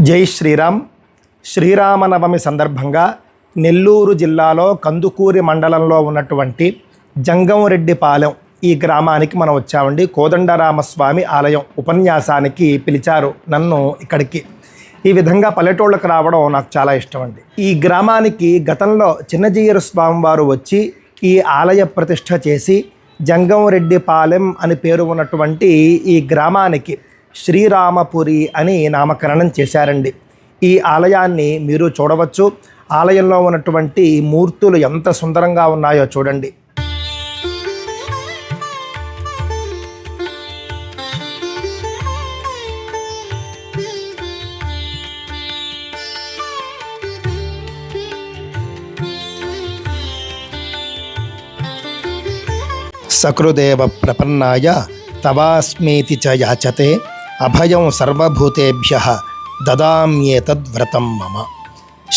జై శ్రీరామ్. శ్రీరామనవమి సందర్భంగా నెల్లూరు జిల్లాలో కందుకూరి మండలంలో ఉన్నటువంటి జంగంరెడ్డిపాలెం ఈ గ్రామానికి మనం వచ్చామండి. కోదండరామస్వామి ఆలయం ఉపన్యాసానికి పిలిచారు నన్ను ఇక్కడికి. ఈ విధంగా పల్లెటూళ్ళకు రావడం నాకు చాలా ఇష్టం అండి. ఈ గ్రామానికి గతంలో చిన్నజీయరు స్వామివారు వచ్చి ఈ ఆలయ ప్రతిష్ఠ చేసి జంగంరెడ్డిపాలెం అని పేరు ఉన్నటువంటి ఈ గ్రామానికి శ్రీరామపురి అని నామకరణం చేశారండి. ఈ ఆలయాన్ని మీరు చూడవచ్చు. ఆలయంలో ఉన్నటువంటి మూర్తులు ఎంత సుందరంగా ఉన్నాయో చూడండి. సకృదేవ ప్రపన్నాయ తవాస్మీతి చ యాచతే అభయం సర్వభూతేభ్యః దదామ్యేతద్వ్రతం మమ.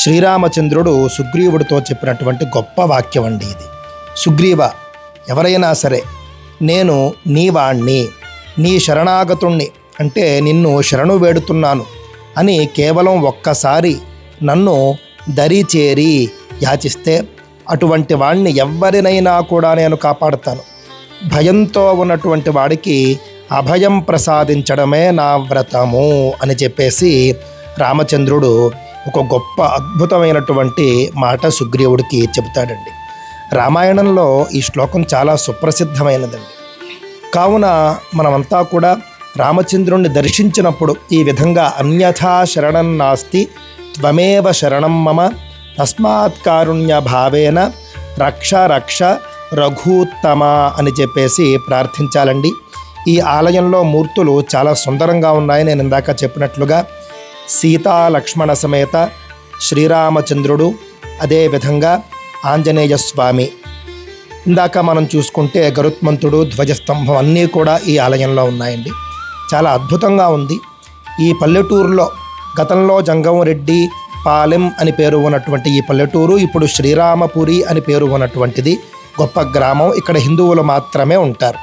శ్రీరామచంద్రుడు సుగ్రీవుడితో చెప్పినటువంటి గొప్ప వాక్యం అండి ఇది. సుగ్రీవ, ఎవరైనా సరే నేను నీ వాణ్ణి, నీ శరణాగతుణ్ణి, అంటే నిన్ను శరణు వేడుతున్నాను అని కేవలం ఒక్కసారి నన్ను దరి చేరి యాచిస్తే అటువంటి వాణ్ణి ఎవరినైనా కూడా నేను కాపాడుతాను. భయంతో ఉన్నటువంటి వాడికి అభయం ప్రసాదించడమే నా వ్రతము అని చెప్పేసి రామచంద్రుడు ఒక గొప్ప అద్భుతమైనటువంటి మాట సుగ్రీవుడికి చెబుతాడండి. రామాయణంలో ఈ శ్లోకం చాలా సుప్రసిద్ధమైనదండి. కావున మనమంతా కూడా రామచంద్రుణ్ణి దర్శించినప్పుడు ఈ విధంగా అన్యథా శరణం నాస్తి త్వమేవ శరణం మమ తస్మాత్ కారుణ్య భావేన రక్ష రక్ష రఘూత్తమ అని చెప్పేసి ప్రార్థించాలండి. ఈ ఆలయంలో మూర్తులు చాలా సుందరంగా ఉన్నాయి. నేను ఇందాక చెప్పినట్లుగా సీతా లక్ష్మణ సమేత శ్రీరామచంద్రుడు, అదేవిధంగా ఆంజనేయ స్వామి, ఇందాక మనం చూసుకుంటే గరుత్మంతుడు, ధ్వజస్తంభం అన్నీ కూడా ఈ ఆలయంలో ఉన్నాయండి. చాలా అద్భుతంగా ఉంది. ఈ పల్లెటూరులో గతంలో జంగంరెడ్డి పాలెం అని పేరు ఉన్నటువంటి ఈ పల్లెటూరు ఇప్పుడు శ్రీరామపురి అని పేరు ఉన్నటువంటిది గొప్ప గ్రామం. ఇక్కడ హిందువులు మాత్రమే ఉంటారు.